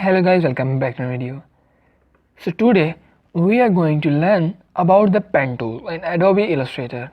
Hello guys, welcome back to my video. So today we are going to learn about the pen tool in Adobe Illustrator.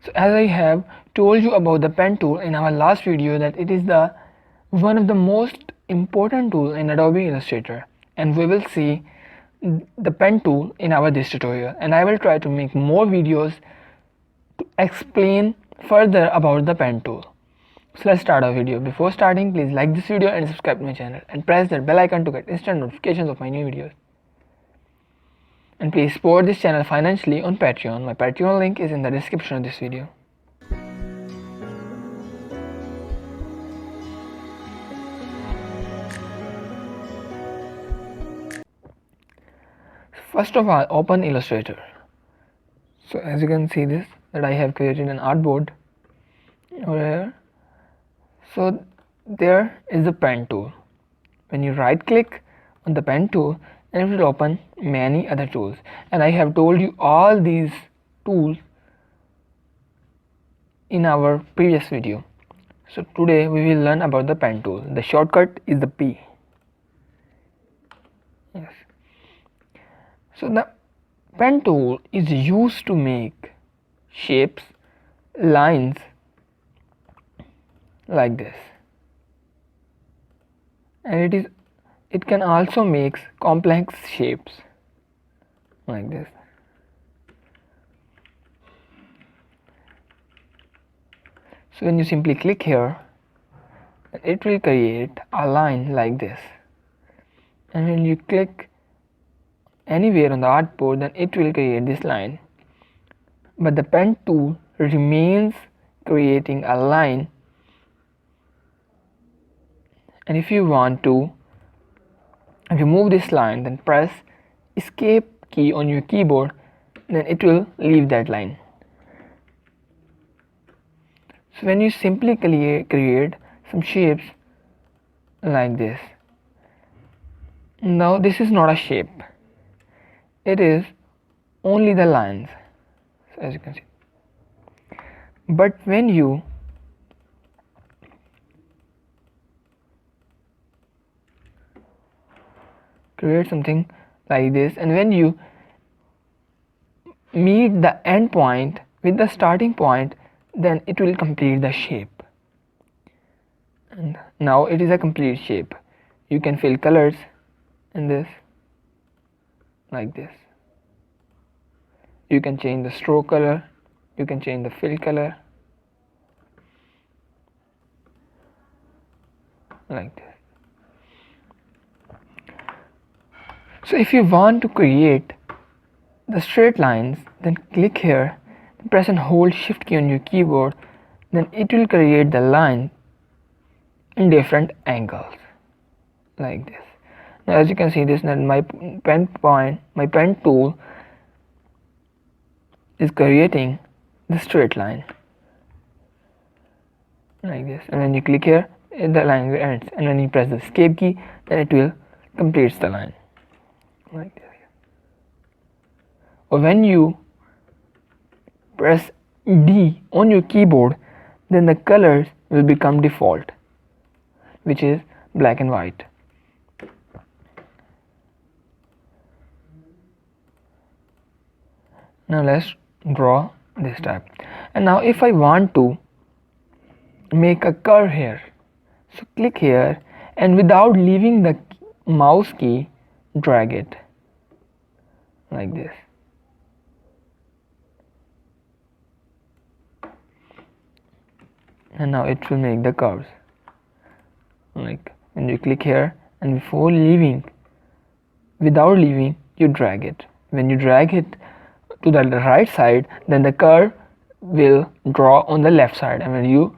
So as I have told you about the pen tool in our last video that it is the one of the most important tool in Adobe Illustrator, and we will see the pen tool in our this tutorial, and I will try to make more videos to explain further about the pen tool. So let's start our video. Before starting, please like this video and subscribe to my channel and press that bell icon to get instant notifications of my new videos. And please support this channel financially on Patreon. My Patreon link is in the description of this video. First of all, open Illustrator. So as you can see this, that I have created an artboard over here. So there is the pen tool. When you right click on the pen tool, then it will open many other tools, and I have told you all these tools in our previous video. So today we will learn about the pen tool. The shortcut is the P. Yes. So the pen tool is used to make shapes, lines like this, and it can also make complex shapes like this. So when you simply click here, it will create a line like this, and when you click anywhere on the artboard, then it will create this line. But the pen tool remains creating a line, and if you want to remove this line, then press escape key on your keyboard, then it will leave that line. So when you simply create some shapes like this, now this is not a shape, it is only the lines, so as you can see. But when you create something like this, and when you meet the end point with the starting point, then it will complete the shape, and now it is a complete shape. You can fill colors in this like this. You can change the stroke color, you can change the fill color like this. So if you want to create the straight lines, then click here, press and hold shift key on your keyboard, then it will create the line in different angles like this. Now as you can see this, that my pen tool is creating the straight line like this, and when you click here, the line ends, and when you press the escape key, then it will complete the line like this. Or when you press D on your keyboard, then the colors will become default, which is black and white. Now let's draw this type. And now if I want to make a curve here, so click here, and without leaving the mouse key, drag it like this. And now it will make the curves. Like when you click here, and without leaving, you drag it. When you drag it to the right side, then the curve will draw on the left side, and when you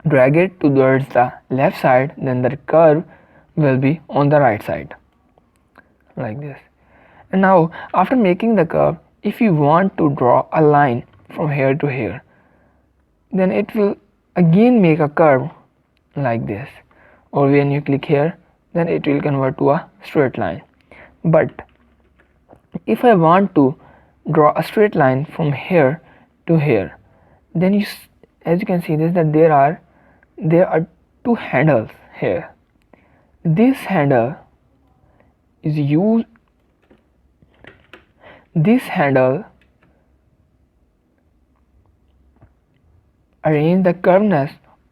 drag it towards the left side, then the curve will be on the right side like this. And now after making the curve, if you want to draw a line from here to here, then it will again make a curve like this, or when you click here, then it will convert to a straight line. But if I want to draw a straight line from here to here, then as you can see this, that there are two handles here, This handle is used. This handle arrange the curveness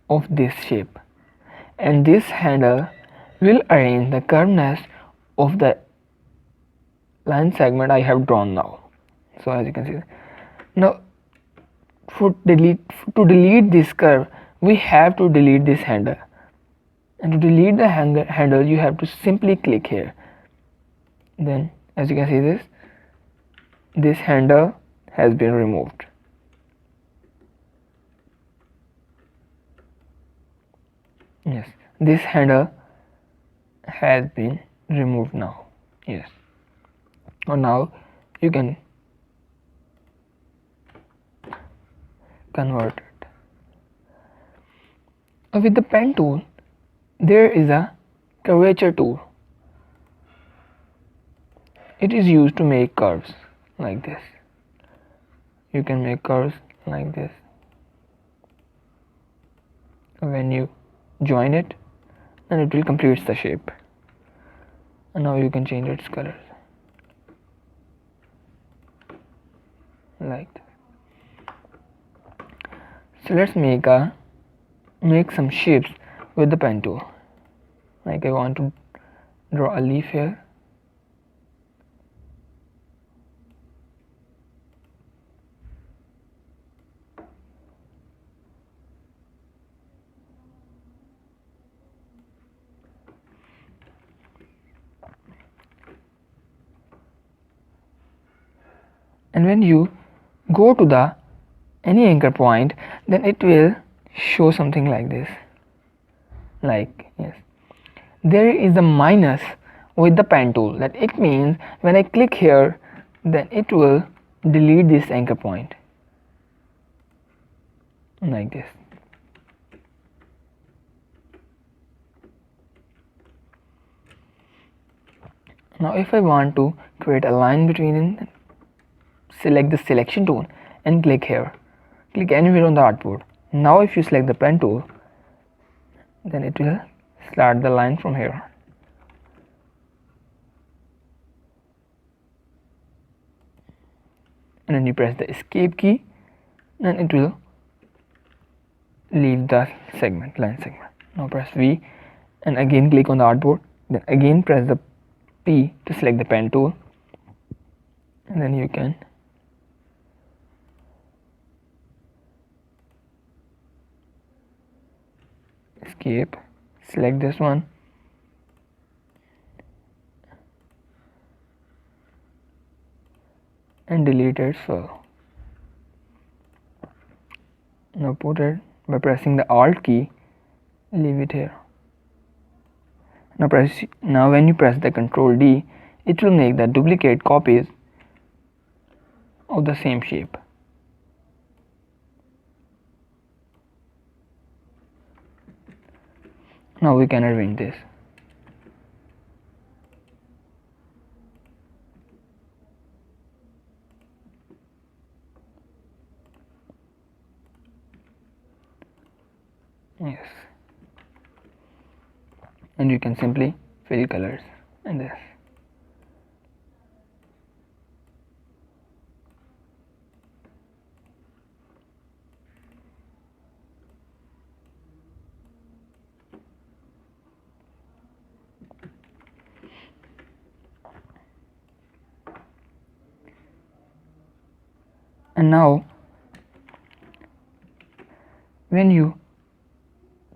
of this shape, and this handle will arrange the curveness of the line segment I have drawn now. So as you can see, now to delete this curve, we have to delete this handle, and to delete the handle you have to simply click here. Then as you can see, this handle has been removed. Yes, this handle has been removed now. Yes. Now you can convert it. With the pen tool, there is a curvature tool. It is used to make curves like this. You can make curves like this. When you join it, and it will complete the shape. And now you can change its colors like this. So let's make some shapes with the pen tool. Like I want to draw a leaf here. And when you go to the any anchor point, then it will show something like this. Like, yes, there is a minus with the pen tool. That it means when I click here, then it will delete this anchor point like this. Now if I want to create a line between it, select the selection tool and click here. Click anywhere on the artboard. Now if you select the pen tool, then it will start the line from here. And then you press the escape key, and it will leave the segment, line segment. Now press V and again click on the artboard, then again press the P to select the pen tool, and then you can escape, select this one, and delete it. So now put it by pressing the Alt key, leave it here. Now when you press the Ctrl D, it will make the duplicate copies of the same shape. Now we can arrange this. Yes, and you can simply fill colors in this. And now when you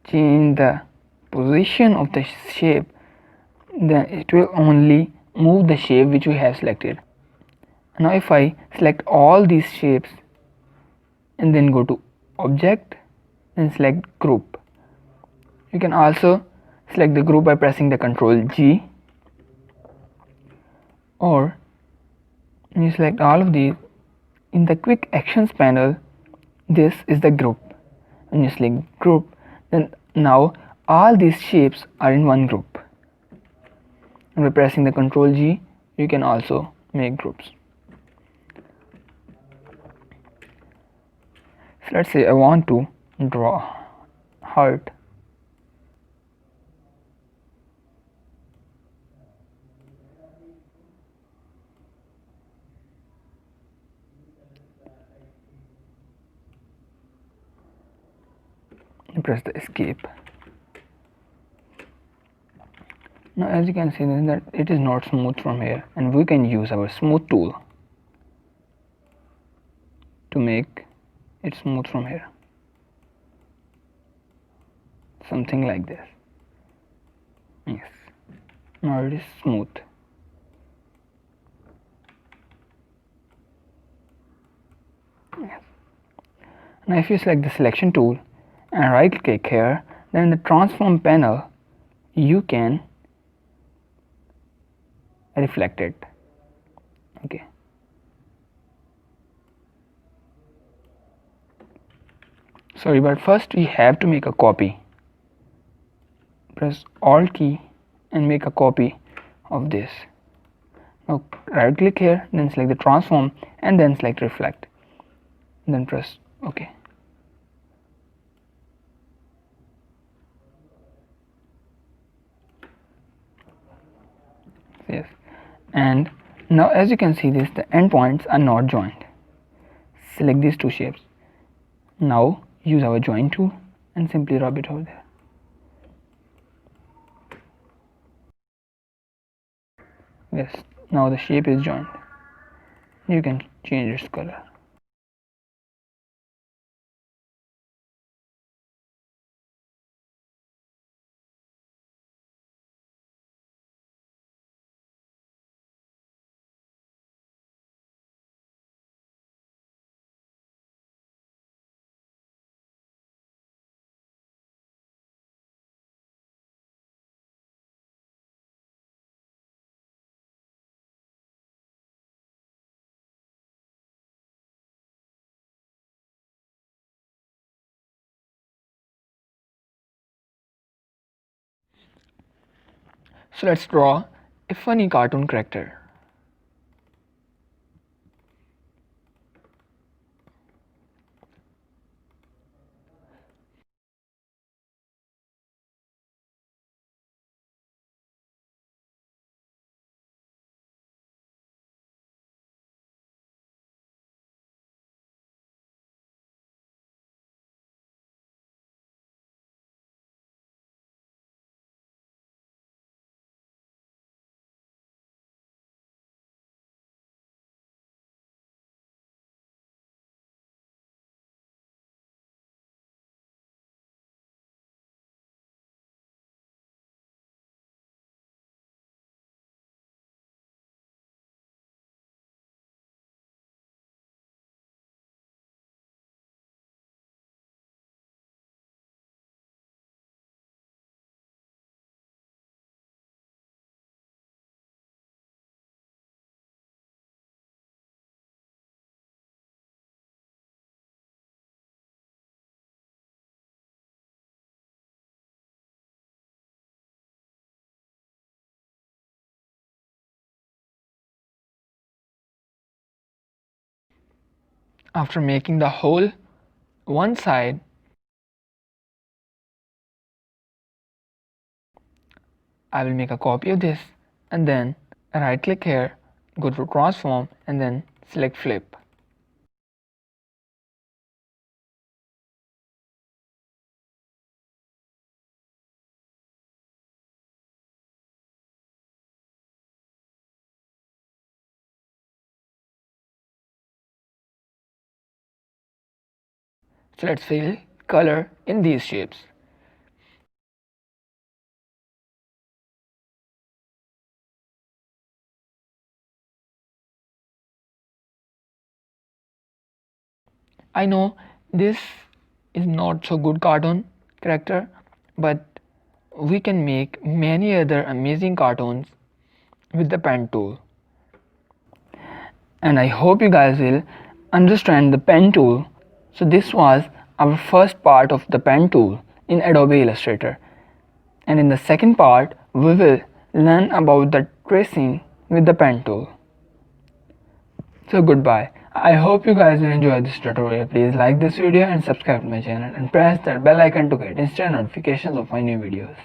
change the position of the shape, then it will only move the shape which we have selected. Now if I select all these shapes and then go to object and select group, you can also select the group by pressing the Ctrl G, or when you select all of these in the quick actions panel, this is the group. When you select group, then now all these shapes are in one group, and by pressing the Ctrl G you can also make groups. So let's say I want to draw heart. and press the escape. Now as you can see that it is not smooth from here, and we can use our smooth tool to make it smooth from here, something like this. Yes, now it is smooth. Yes. Now if you select the selection tool and right click here, then in the transform panel you can reflect it. Okay, sorry, but first we have to make a copy. Press Alt key and make a copy of this. Now right click here, then select the transform and then select reflect, then press OK. Yes, and now as you can see this, the endpoints are not joined. Select these two shapes. Now use our join tool and simply rub it over there. Yes, now the shape is joined. You can change its color. So let's draw a funny cartoon character. After making the whole one side, I will make a copy of this and then right click here, go to transform and then select flip. So let's fill color in these shapes. I know this is not so good cartoon character, but we can make many other amazing cartoons with the pen tool. And I hope you guys will understand the pen tool. So this was our first part of the pen tool in Adobe Illustrator. And in the second part, we will learn about the tracing with the pen tool. So goodbye. I hope you guys will enjoy this tutorial. Please like this video and subscribe to my channel and press that bell icon to get instant notifications of my new videos.